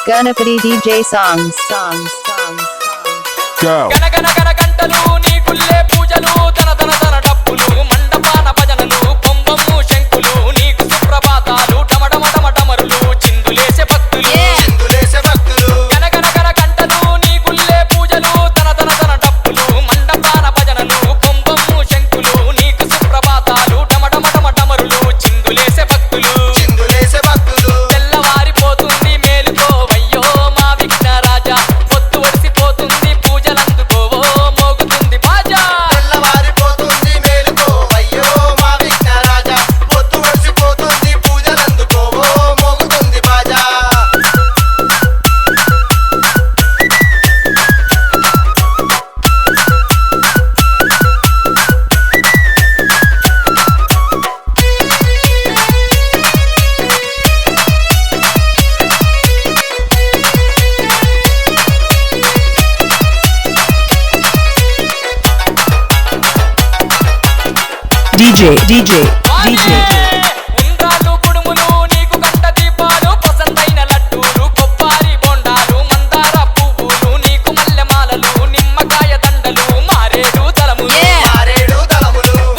Ganapati DJ songs. Go. గన గన గన గంటలు నీ గుల్లే పూజలు తన తన తన డప్పులు మండపాన భజనలు బొంబమ్ము శంకులు నీకు సుప్రభాతాలు డమడమ డమ డమరులు చిందులేసే భక్తులు గన గన గన గంటలు నీ గుల్లే పూజలు తన తన తన డప్పులు మండపాన భజనలు బొంబమ్ము శంకులు నీకు సుప్రభాతాలు డమడమ డమ డమరులు చిందులేసే భక్తులు తెల్లవారిపోతుంది మేలుకోవయ్యో మా విఘ్నరాజా పొద్దు ఒడిసిపోతుంది పూజలందుకోవో మోగుతుంది బాజా DJ. ఉండ్రాలు కుడుములు నీకు గంట దీపాలు పసందైన లడ్డూలు కొబ్బరి బొండాలు మందార పువ్వులు నీకు మల్లెమాలలు నిమ్మకాయ దండలు మారేడు తలములు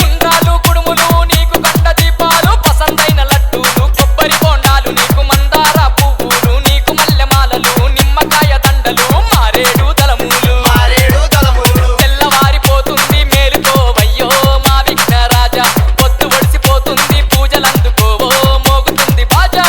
ఉండ్రాలు కుడుములు నీకు గంట దీపాలు పసందైన లడ్డూలు కొబ్బరి బొండాలు నీకు మందార పువ్వులు నీకు మల్లెమాలలు నిమ్మకాయ దండలు మారేడు తలములు తెల్లవారిపోతుంది మేలుకోవయ్యో మా విఘ్నరాజా పొద్దు ఒడిసిపోతుంది పూజలందుకోవో మోగుతుంది బాజా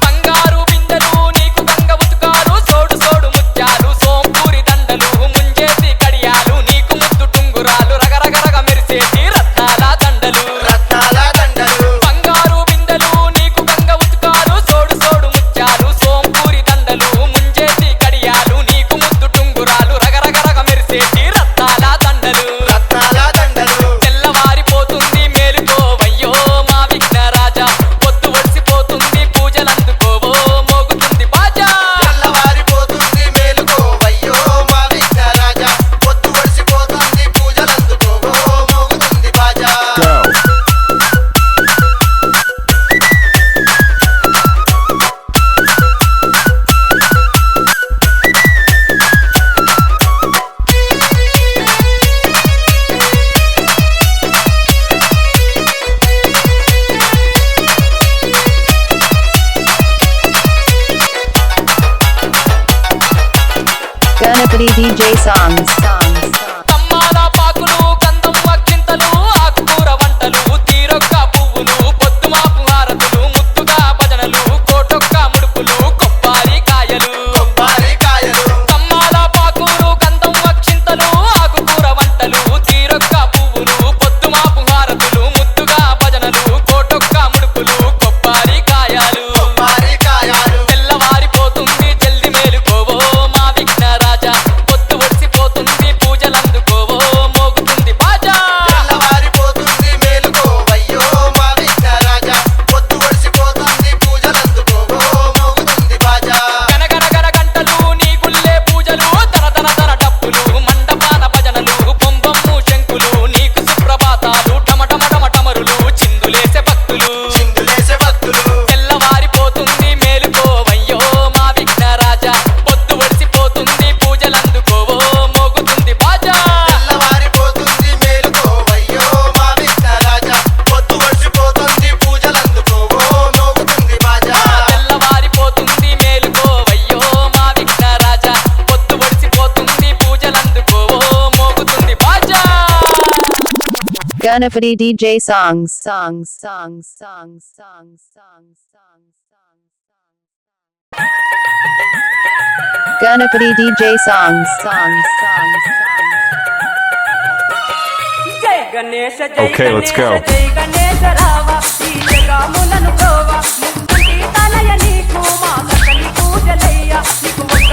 బంగారు బిందెలు నీకు గంగ ఉతుకాలు సోడు సోడు ముత్యాలు సోంపూరి దండలు ముంజేసి కడియాలు నీకు ముద్దు టుంగురాలు రగరగరగ మెరిసేటి రత్నాల దండలు బంగారు బిందెలు నీకు గంగ ఉతుకాలు సోడు సోడు ముత్యాలు సోంపూరి దండలు ముంజేసి కడియాలు నీకు ముద్దు టుంగురాలు రగరగరగ మెరిసేటి రత్నాల దండలు తెల్లవారిపోతుంది మేలుకోవయ్యో మా విఘ్నరాజా పొద్దు ఒడిసిపోతుంది పూజలందుకోవో మోగుతుంది బాజా Go. Ganapati DJ songs. తమ్మాల పాకులు గంధం అక్కింతలు ఆకుకూర వంటలు తీరొక్క పువ్వులు పొద్దుమాపు హారతులు ముద్దుగా భజనలు కోటొక్క ముడుపులు కొబ్బరి కాయలు తమ్మాల పాకులు గంధం అక్షింతలు ఆకుకూర వంటలు తీరొక్క పువ్వులు పొద్దుమాపు హారతులు ముద్దుగా భజనలు కోటొక్క ముడుపులు కొబ్బరి కాయలు తెల్లవారిపోతుంది జల్ది మేలుకోవో మా విఘ్నరాజా పొద్దు ఒడిసిపోతుంది పూజలందుకోవో మోగుతుంది బాజా గన గన గన గంటలు నీ గుల్లే పూజలు తన తన తన డప్పులు మండపాన భజనలు బొంబమ్ము శంకులు నీకు సుప్రభాతాలు డమడమ డమ డమరులు చిందులేసే భక్తులు తెల్లవారిపోతుంది మేలుకోవయ్యో మా విఘ్నరాజా పొద్దు ఒడిసిపోతుంది పూజలందుకోవో మోగుతుంది బాజా తెల్లవారిపోతుంది మేలుకోవయ్యో మా విఘ్నరాజా పొద్దు ఒడిసిపోతుంది పూజలందుకోవో మోగుతుంది బాజా Ganapati DJ songs. Ganapati DJ songs. జై గణేశ Okay, let's go. జై గణేశ రావా ఈ జగములను కోవా ముక్తి తనయ నీకు మా సకలి పూజలయ్య నీకు ఒక్క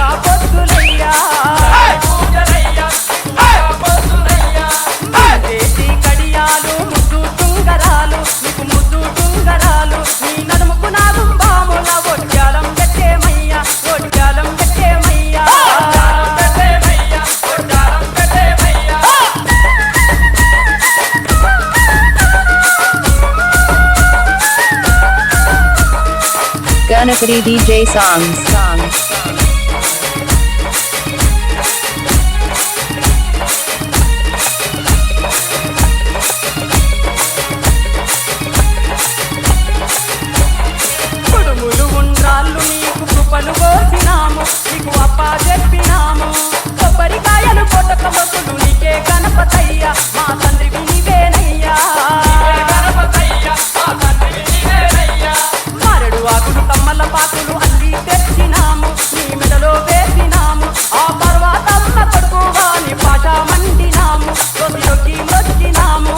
Ganapati DJ songs. కుడుములు ఉండ్రాళ్ళు నీకు కృపలు కోసినాము నీకు అప్పా చెప్పినాము కొబ్బరికాయలు కొట్టక మొక్కులు నీకే గణపతయ్య మా తండ్రివి నీవేనయ్యా మారడు ఆకులు కమ్మల పాకులు అల్లి తెచ్చినాము నీ మెడలో వేసినాము ఆ పర్వతమ్మ కొడుకుగా నీ పాట మండినాము తొలిలోకి వచ్చినాము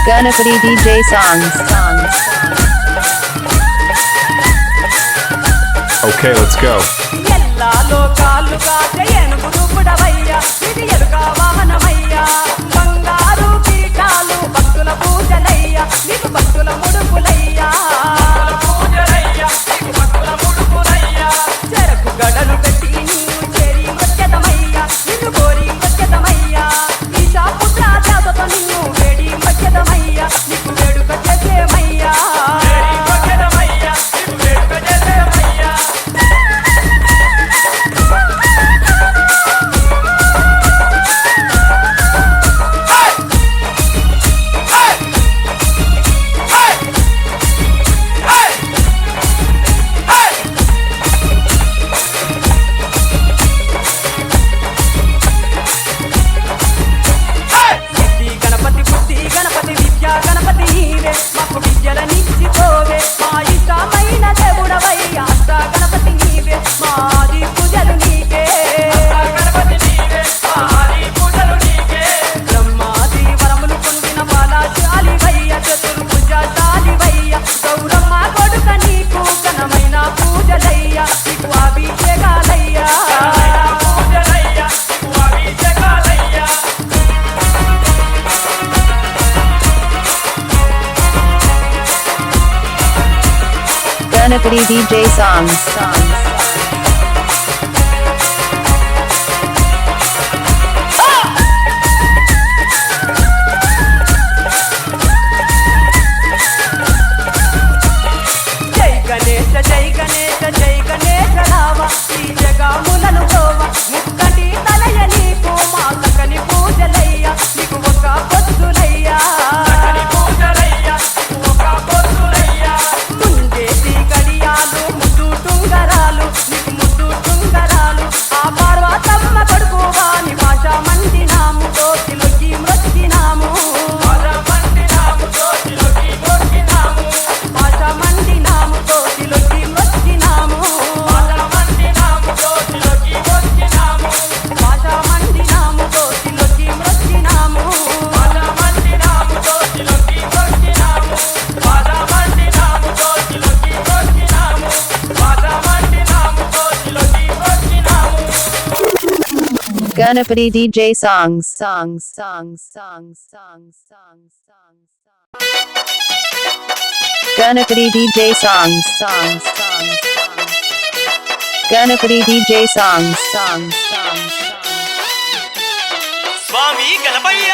Ganapati DJ songs. Okay, let's go. ఎల్లా లోకాలుగా జయనుగు రూపుడవయ్యా ఇది ఎరుక వాహనమయ్యా బంగారు కిరీటాలు భక్తుల పూజలయ్యా నీకు భక్తుల ముడుపులయ్యా చెరకు గడలు పెట్టి నీవు చేరి మధ్యదమయ్యా నిన్ను కోరి మధ్యదమయ్యా ఈశా పుత్ర జాతతో నిన్ను వేడి మధ్యదమయ్యా నీకు వేడుక చేసేమయ్యా బుద్ధి గణపతి విద్యా గణపతి నీవే మాకు విద్యలనిచ్చిపోవే మా ఇష్టమైన దేవుడవయ్యా అష్ట గణపతి నీవే మాది పూజలు నీకే బ్రహ్మాది వరములు పొందిన బాలాశాలివయ్య చతుర్భుజశాలివయ్య గౌరమ్మ కొడుక నీకు ఘనమైన పూజలయ్యా నీకు అభిషేకాలయ్యా Ganapati DJ songs. జై గణేశ జై గణేశ జై గణేశ రావ ఈ జగములను గోవ ముక్కటి తలయ నీకు మా సకని పూజలయ్యా నీకు ఒక పొద్దులయ్యా ముందేసి గడియాలు ముద్దు టుంగరాలు నీకు ముద్దు టుంగరాలు ఆ పార్వతమ్మ కొడుకుగా నీ భాష మండినాము దోషిలోకి మృతినాము భాష మండినాము దోషిలోకి మృతినాము భాష మండినాము దోషిలోకి మృతినాము భాష మండినాము దోషిలోకి మృతినాము భాష మండినాము దోషిలోకి మృతినాము భాష మండినాము దోషిలోకి మృతినాము భాష మండినాము దోషిలోకి మృతినాము భాష మండినాము దోషిలోకి మృతినాము Ganapati DJ songs. Ganapati DJ songs. Ganapati DJ songs. Swamy Ganapayya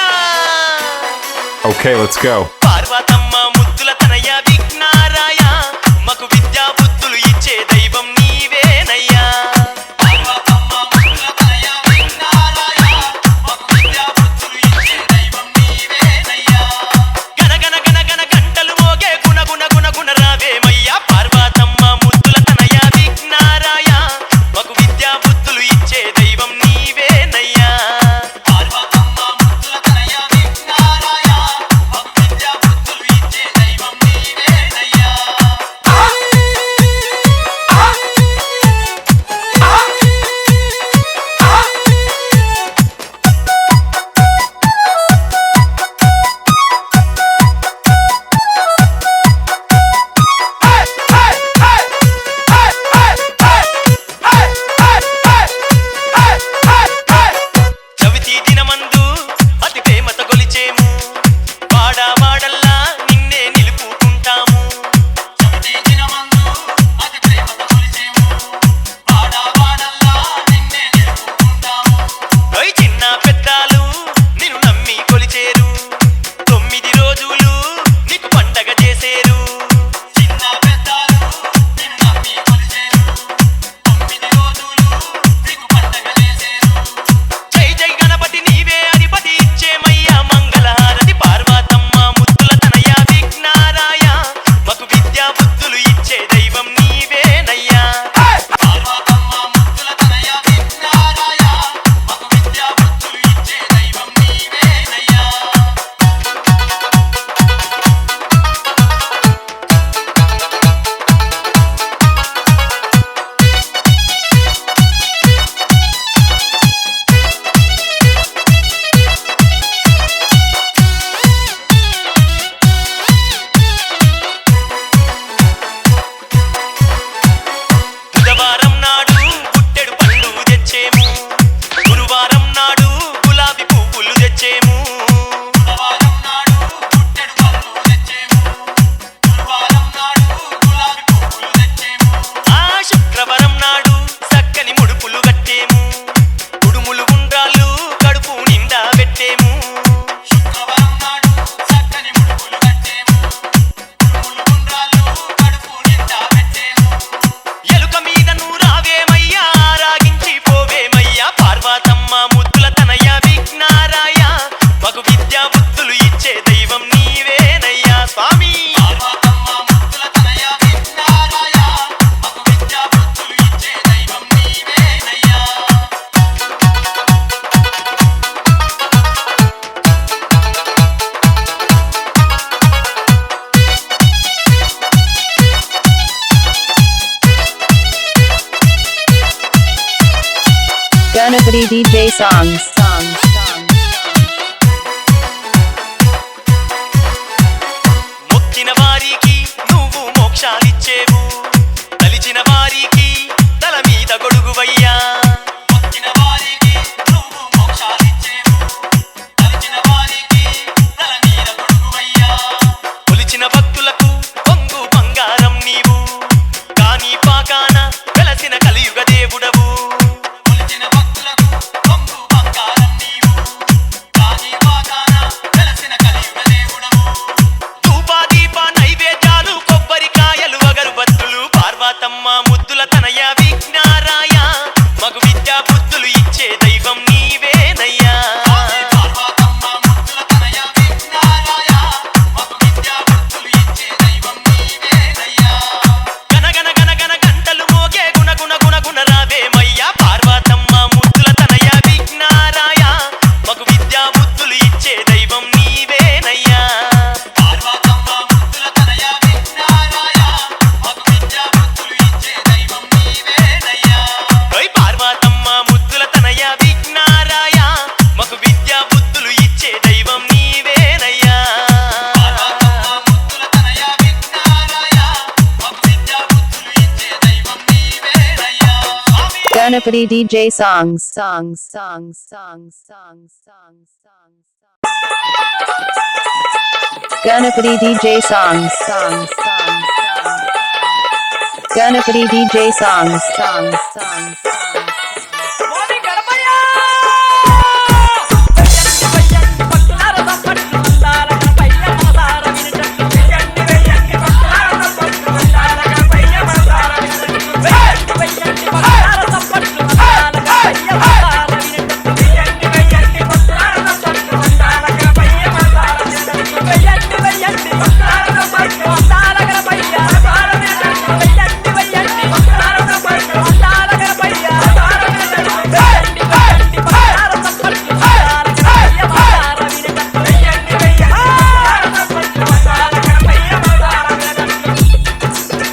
Okay, let's go. Parvathamma ముద్దుల తనయ విఘ్నారాయ మకు విద్యా బుద్ధులు ఇచ్చే దైవం నీవేనయ్యా పార్వతమ్మ ముద్దుల తనయ విఘ్నారాయ మకు విద్యా బుద్ధులు ఇచ్చే దైవం నీవేనయ్యా గణ గణ గణ గణ గంటలు మోగే గుణ గుణ గుణ గుణ రావేమయ్యా పార్వతమ్మ ముద్దుల తనయ విఘ్నారాయ మకు విద్యా బుద్ధులు ఇచ్చే దైవం నీవేనయ్యా పార్వతమ్మ ముద్దుల తనయ విఘ్నారాయ మకు విద్యా బుద్ధులు ఇచ్చే Ganapati DJ songs. మొక్కిన వారికి నువ్వు మోక్షాలిచ్చేవు తలిచిన వారికి తల మీద గొడుగువయ్యా మొక్కిన వారికి నువ్వు మోక్షాలిచ్చేవు తలిచిన వారికి తల మీద గొడుగువయ్యా కొలిచిన భక్తులకు పొంగు బంగారం నీవు కాని పాకాన వెలసిన కలియుగ దేవుడవు కొలిచిన భక్తులకు పొంగు బంగారం నీవు కాని పాకాన వెలసిన కలియుగ దేవుడవు ధూపాదీప నైవేద్యాలు కొబ్బరికాయలు అగరుబత్తులు పార్వతమ్మ ముద్దుల తనయ విఘ్నారాయ మగు విద్యా బుద్ధులు ఇచ్చే దైవం నీవేనయ్యా పార్వతమ్మ ముద్దుల తనయ విఘ్నారాయ మగు విద్యా బుద్ధులు ఇచ్చే దైవం నీవేనయ్యా గన గన గన గన గంటలు మోగే గుణ గుణ గుణ గుణ రావేమయ్యా పార్వతమ్మ ముద్దుల తనయ విఘ్నారాయ మగు విద్యా బుద్ధులు ఇచ్చే దైవం నీవేనయ్యా పార్వతమ్మ ముద్దుల తనయ విఘ్నారాయ మగు విద్యా బుద్ధులు ఇచ్చే దైవం నీవేనయ్యా ఓయ్ పార్వతమ్మ ముద్దుల తనయ విఘ్నారాయ మగు విద్యా బుద్ధులు ఇచ్చే దైవం నీవేనయ్యా పార్వతమ్మ ముద్దుల తనయ విఘ్నారాయ మగు విద్యా బుద్ధులు ఇచ్చే దైవం నీవేనయ్యా Ganapati DJ songs. Ganapati DJ songs. Ganapati DJ songs. మోని గణపయ్య వెయ్యండి భక్తులార తప్పట్లు అందాల గణపయ్య మనసార వినటట్టు వెయ్యండి భక్తులార తప్పట్లు అందాల గణపయ్య మనసార వినటట్టు వెయ్యండి భక్తులార తప్పట్లు అందాల గణపయ్య మనసార వినటట్టు వెయ్యండి భక్తులార తప్పట్లు అందాల గణపయ్య మనసార వినటట్టు వెయ్యండి భక్తులార తప్పట్లు అందాల గణపయ్య మనసార వినటట్టు వెయ్యండి భక్తులార తప్పట్లు అందాల గణపయ్య మనసార వినటట్టు వెయ్యండి భక్తులార తప్పట్లు అందాల గణపయ్య మనసార వినటట్టు వెయ్యండి భక్తులార తప్పట్లు అందాల గణపయ్య మనసార వినటట్టు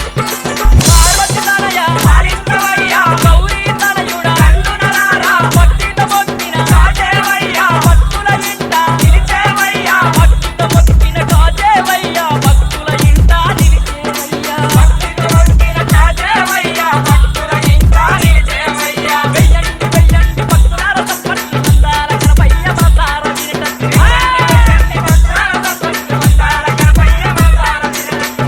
పార్వతి తనయ పాలించవయ్య గౌరీ తనయుడ కందునలారా భక్తితో మొక్కిన కాజేవయ్య భక్తుల ఇంట నిలిచేవయ్య భక్తితో మొక్కిన కాజేవయ్య భక్తుల ఇంట నిలిచేవయ్య భక్తితో మొక్కిన కాజేవయ్య భక్తుల ఇంట నిలిచేవయ్య వెయ్యండి భక్తులార తప్పట్లు అందాల గణపయ్య మనసార వినటట్టు వెయ్యండి భక్తులార తప్పట్లు అందాల గణపయ్య మనసార వినటట్టు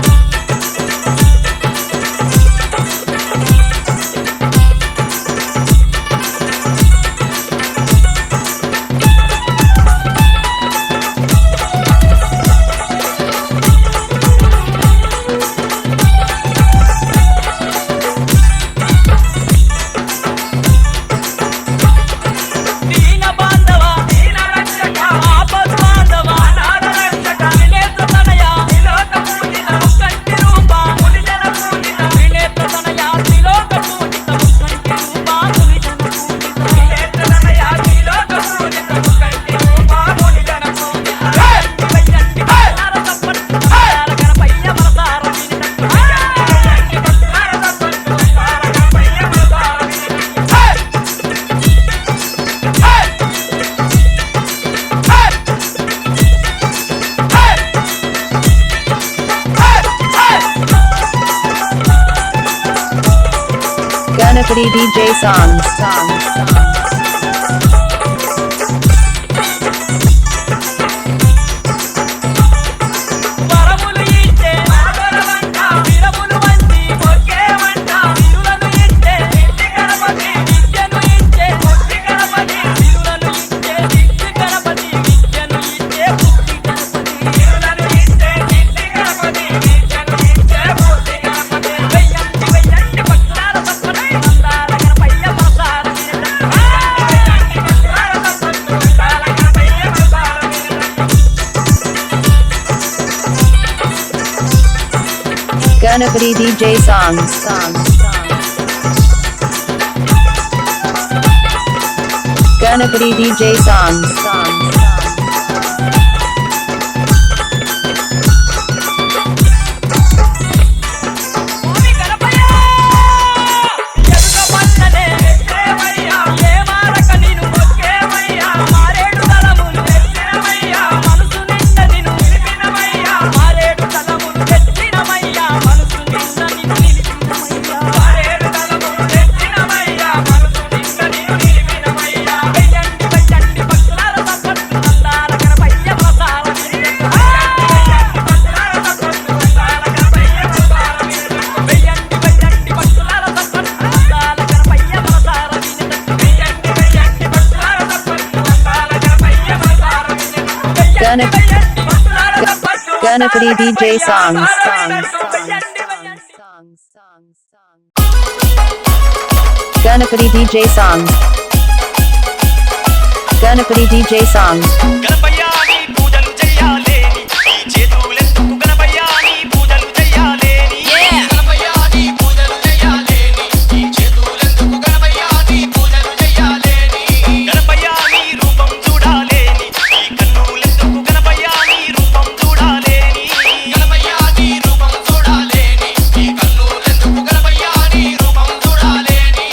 దీన బాంధవ దీన రక్షక ఆపద్ బాంధవ అనాథ రక్షక వినేత్ర తనయ త్రిలోక పూజిత ముక్కంటి రూప మునిజన పూజిత వినేత్ర తనయ త్రిలోక పూజిత ముక్కంటి రూప మునిజన పూజిత వినేత్ర తనయ త్రిలోక పూజిత ముక్కంటి రూప మునిజన పూజిత వెయ్యండి భక్తులార తప్పట్లు అందాల గణపయ్య మనసార వినటట్టు వెయ్యండి భక్తులార తప్పట్లు అందాల గణపయ్య మనసార వినటట్టు Ganapati DJ songs. వరములు ఇచ్చే వరవంట వీరములు వంచి మొక్కేవంట విలులను ఇచ్చే సిద్ధి గణపతి విద్యను ఇచ్చే ముక్తి గణపతి విలులను ఇచ్చే సిద్ధి గణపతి విద్యను ఇచ్చే ముక్తి గణపతి విలులను ఇచ్చే సిద్ధి గణపతి విద్యను ఇచ్చే ముక్తి గణపతి వెయ్యండి భక్తులార తప్పట్లు అందాల గణపయ్య మనసార వినటట్టు Ganapati DJ songs. Ganapati DJ songs. స్వామి గణపయ్య ఎరుక పల్లనే ఎక్కేవయ్యా ఏ మారక నిన్ను మొక్కేవయ్యా మారేడు తలములు ఎత్తినవయ్యా మనసు నిండా నిన్ను నిలిపినవయ్యా మారేడు తలములు ఎత్తినవయ్యా మనసు నిండా నిన్ను నిలిపినవయ్యా మారేడు తలములు ఎత్తినవయ్యా మనసు నిండా నిన్ను నిలిపినవయ్యా వెయ్యండి వెయ్యండి భక్తులార తప్పట్టు నందాల గణపయ్య ప్రసార వెయ్యండి భక్తులార తప్పట్టు నందాల గణపయ్య ప్రసార వెయ్యండి వెయ్యండి భక్తులార తప్పట్టు నందాల గణపయ్య ప్రసార వెయ్యండి వెయ్యండి భక్తులార తప్పట్టు నందాల గణపయ్య ప్రసార Ganap- Ganapati DJ songs. Ganapati DJ songs. Ganapati DJ songs. Ganapayya నీ పూజలు చెయ్యాలేని ఈ చేతులెందుకు గణపయ్య నీ పూజలు చెయ్యాలేని గణపయ్య నీ పూజలు చెయ్యాలేని ఈ చేతులెందుకు గణపయ్య నీ పూజలు చెయ్యాలేని గణపయ్య నీ రూపం చూడాలేని ఈ కన్నులెందుకు గణపయ్య నీ రూపం చూడాలేని గణపయ్య నీ రూపం చూడాలేని ఈ కన్నులెందుకు గణపయ్య నీ రూపం చూడాలేని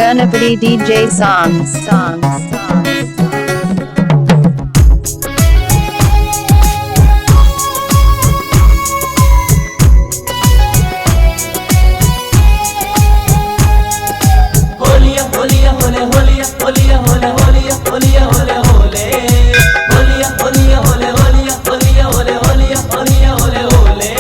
Ganapati DJ songs. होलिया होलिया होले होलिया होलिया होले होलिया होलिया होले होले होलिया होलिया होले होलिया होलिया होले होलिया होलिया होले होले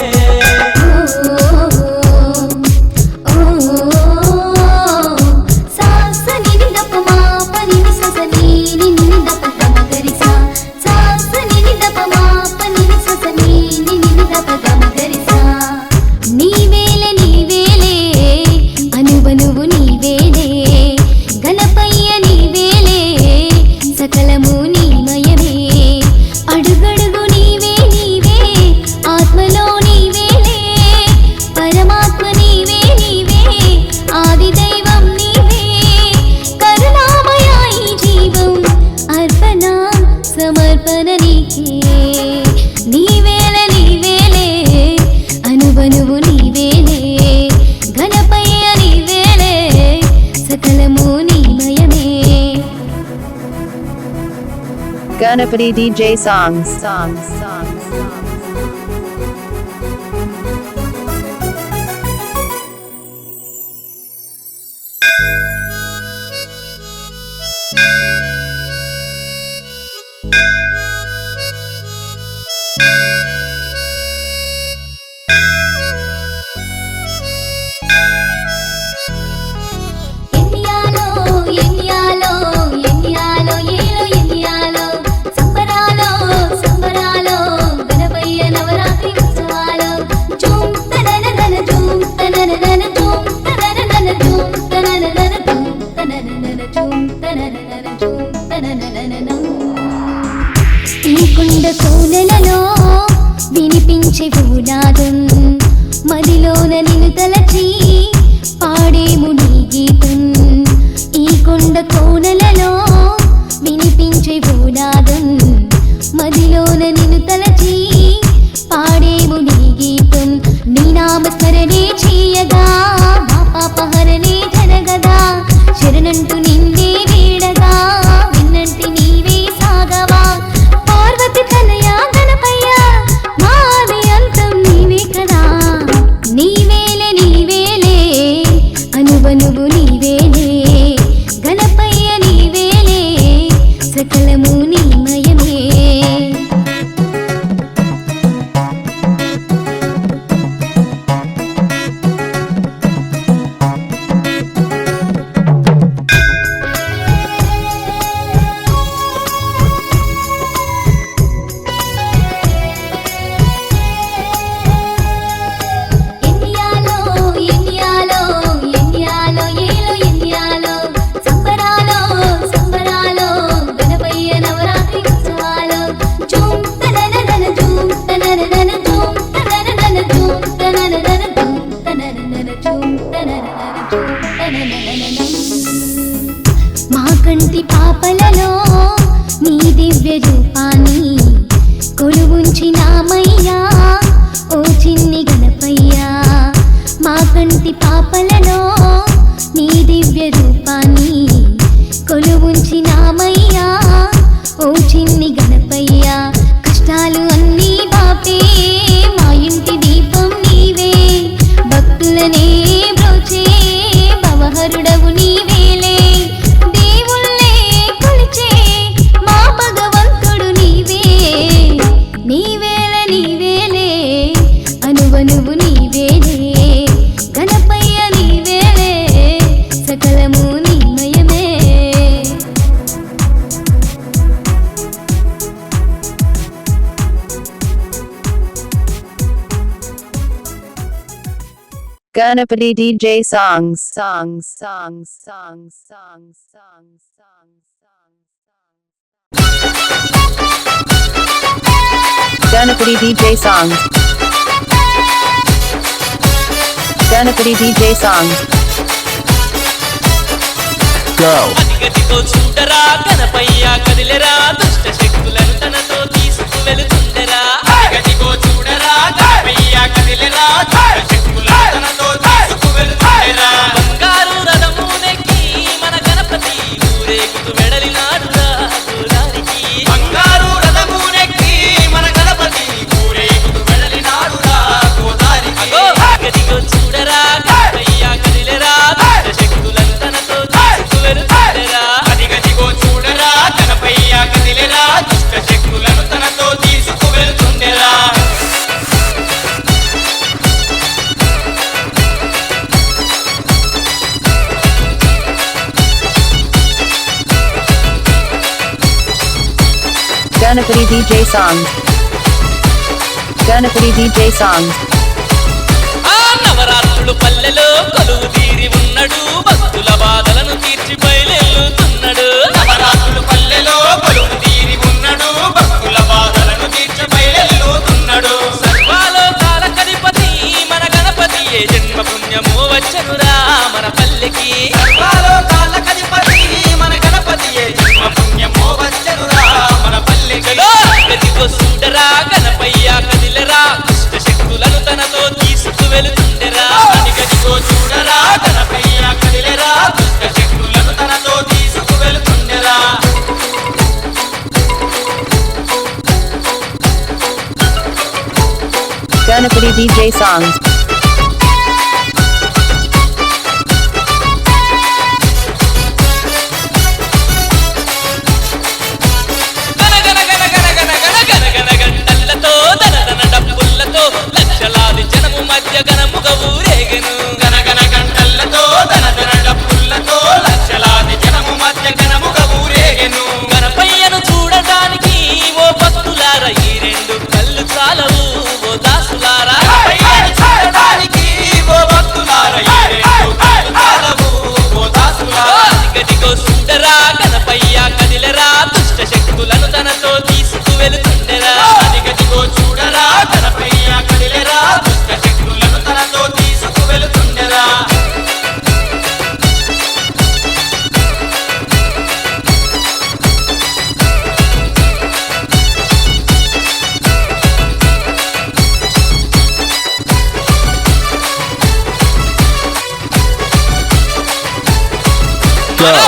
Ganapati DJ songs. కొండ కోనలలో వినిపించే భూనాదం మదిలోన నిన్ను తలచి పాడేము నీ గీతం ఈ కొండ కోనలలో వినిపించే భూనాదం మదిలోన నిన్ను తలచి పాడేము నీ గీతం నీ నామస్మరణే చేయగా మా పాపహరణే జరగదా శరణంటూ నిన్నే వీడగా విన్నంటి నీవే సాగవా పార్వతి తనయా గణపయ్య మాది అంతం నీవే కదా నీవేలే నీవేలే అనువనువు నీవేలే గణపయ్య నీవేలే సకలము నీమయమే మా కంటి పాపలలో నీ దివ్య రూపాన్ని కొలువుంచినామయ్యా ఓ చిన్ని గణపయ్యా మా కంటి పాపలలో నీ దివ్య రూపాన్ని కొలువుంచినామయ్యా ఓ చిన్ని గణపయ్యా కష్టాలు అన్నీ బాపే మా ఇంటి దీపం నీవే భక్తులనే బ్రోచే భవహరుడవు నీవేలే దేవుళ్ళే కొలిచే మా భగవంతుడు నీవే నీవేలే నీవేలే అనువనువు నీవేలే గణపయ్య నీవేలే సకలము నీమయమే Ganapati DJ songs. Ganapati DJ songs. Ganapati DJ songs. Go. అదిగదిగో చూడరా గణపయ్య కదిలెరా దుష్ట శక్తులను తనతో తీసుకు వెళుతుండరా అదిగదిగో చూడరా గణపయ్య కదిలెరా దుష్ట శక్తులను తనతో తీసుకు వెళుతుండరా బంగారు రథమునెక్కి Ganapati DJ songs. Ganapati DJ songs. ఆ నవరాత్రులు పల్లెలో కొలువు తీరి ఉన్నాడు భక్తుల బాధలను తీర్చి బయలుతున్నాడు నవరాత్రులు పల్లెలో కొలువు తీరి ఉన్నాడు భక్తుల బాధలను తీర్చి బయలుతున్నాడు సర్వలోకాల అధిపతి మన గణపతి ఏ జన్మ పుణ్యమో వచ్చనురా మన పల్లెకి సర్వలోకాల అధిపతి మన గణపతి ఏ జన్మ పుణ్యమో వచ్చనురా మన పల్లెకి గదిగో చూడరా గణపయ్య కదిలరా దుష్ట శక్తులను తనతో తీసుకు వెళుతుండెరా గదిగో చూడరా గణపయ్య కదిలరా దుష్ట శక్తులను తనతో తీసుకు వెళుతుండెరా Ganapati DJ songs. గంటలతో దనదన డప్పులతో లక్షలాది జనము మధ్య గణముగా ఊరేగెను గనగన గంటలతో దనదన డప్పులతో లక్షలాది జనము మధ్య గణముగా ఊరేగెను గణపయ్యను చూడటానికి ఓ భక్తులారా ఈ రెండు కళ్ళు చాలవు ఓ దాసులారా గణపయ్యను చూడటానికి ఓ భక్తులారా ఈ రెండు కళ్ళు చాలవు ఓ దాసులారా గదిగో చూడరా గణపయ్య కదిలరా దుష్ట శక్తులను తనతో తీసుకు వెళుతుండెరా గదిగో చూడరా గణపయ్య కదిలరా దుష్ట శక్తులను తనతో తీసుకు వెళుతుండెరా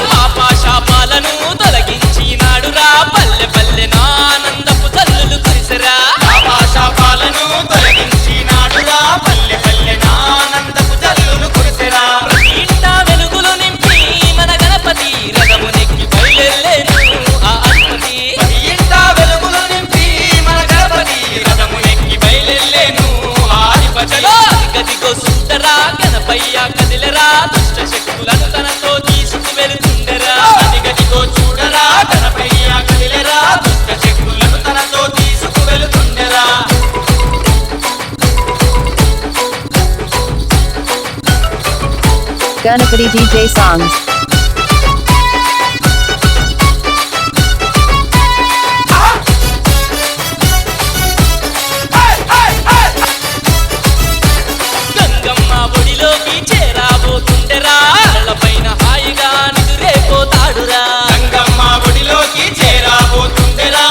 పాపాశాపాలను తొలగించినాడురా పల్లె పల్లె ఆనందపు తల్లులు కురిసరా పాపాశాపాలను తొలగించినాడురా పల్లె పల్లె ఆనందపు తల్లులు కురిసరా ప్రతి ఇంట వెలుగులు నింపి మన గణపతి రథము నెక్కి బయలుదేరేను ఆ అధిపతి ప్రతి ఇంట వెలుగులు నింపి మన గణపతి రథము నెక్కి బయలుదేరేను ఆ అధిపతి గదిగో సుందరా గణపయ్య కదిలరా దుష్ట శక్తులను తనతో తీసుకు వెళుతుండెరా గదిగో చూడరా గణపయ్య కదిలరా దుష్ట శక్తులను తనతో తీసుకు వెళుతుండెరా Ganapati DJ songs. గంగమ్మ ఒడిలోకి చేరాబోతుండెరా పైన హాయిగా నిదురేపోతాడురా గంగమ్మ ఒడిలోకి చేరాబోతుండెరా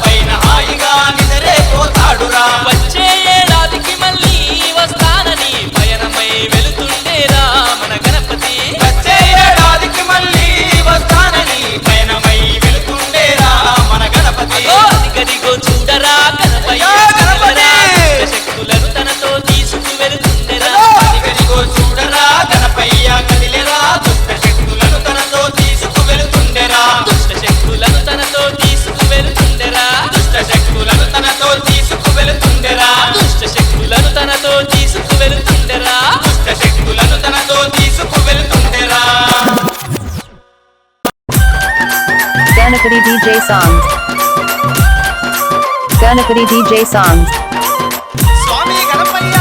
పైన హాయిగా నిదురేపోతాడురా వచ్చే ఏడాదికి మళ్ళీ వస్తానని పయనమై వెళుతుండేరా మన గణపతి వచ్చే ఏడాదికి మళ్ళీ వస్తానని పయనమై వెళుతుండేరా మన గణపతి గదిగో చూడరా గణపయ్య శక్తులను తనతో తీసుకు వెళుతుండెరా గదిగో చూడరా గణపయ్య కదిలెరా దుష్ట శక్తులను తనతో తీసుకు వెళుతుండెరా దుష్ట శక్తులను తనతో తీసుకు వెళుతుండెరా దుష్ట శక్తులను తనతో తీసుకు వెళుతుండెరా దుష్ట శక్తులను తనతో తీసుకు వెళుతుండెరా దుష్ట శక్తులను తనతో తీసుకు వెళుతుండెరా Ganapati DJ songs. Ganapati DJ songs. స్వామి గణపయ్య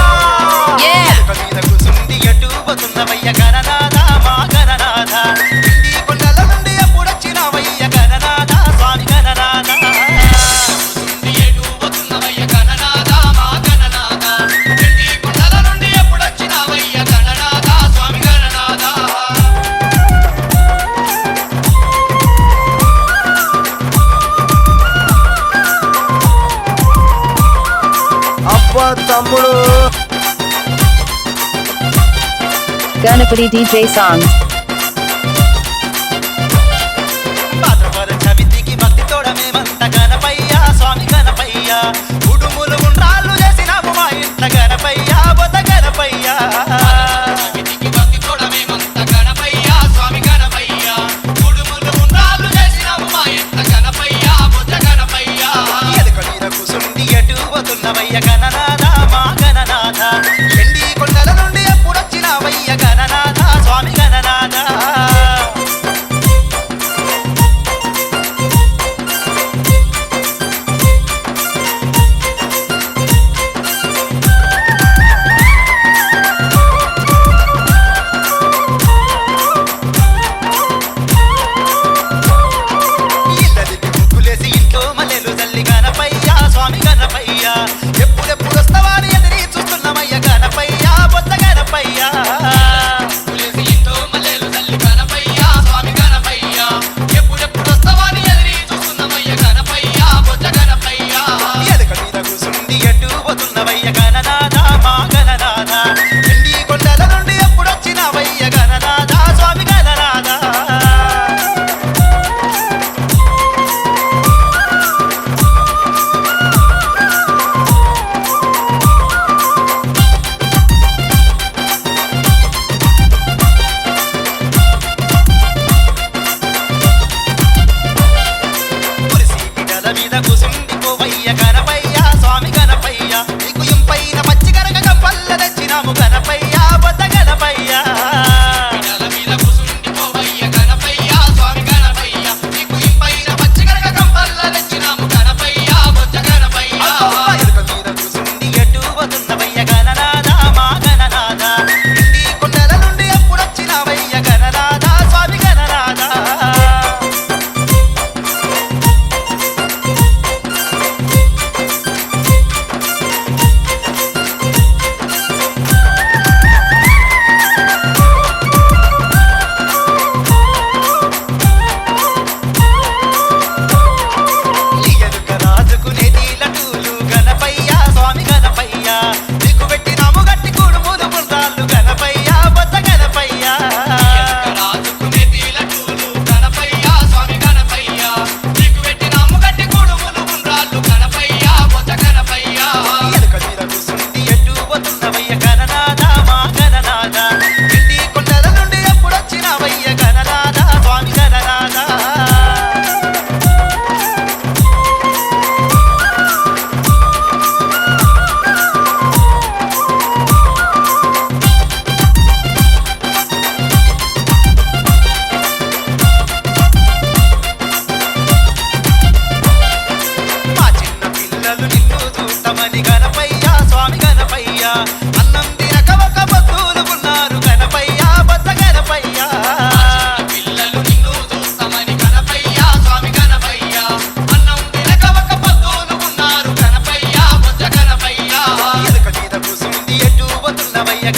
మీద కూసుండి ఎటు పోతున్నవయ్య గణనాథ మా గణనాథ ఇంటి కొండల నుండి ఎప్పుడొచ్చినవయ్య గణనాథ స్వామి గణనాథ కూసుండి ఎటు పోతున్నవయ్య గణనాథ మా గణనాథ ఇంటి కొండల నుండి ఎప్పుడొచ్చినవయ్య గణనాథ స్వామి గణనాథ అబ్బా తమ్ముడు Ganapati DJ songs. భాద్రపద చవితికి భక్తి తోడమేమంత గణపయ్య స్వామి గణపయ్య ఉడుములు ఉండ్రాళ్ళు చేసినాము మా ఇంట్ల గణపయ్య బొత గణపయ్య చవితికి భక్తి తోడమేమంత గణపయ్య స్వామి గణపయ్య ఉడుములు ఉండ్రాళ్ళు చేసినాము మా ఇంట్ల గణపయ్య బొత గణపయ్య ఎదుక మీద కూసుండి ఎటు పోతున్నవయ్య గణనాథ మా గణనాథ ఎండి కొండల నుండి ఎప్పుడొచ్చినవయ్య గణనాథ స్వామి గణనాథ రావయ్య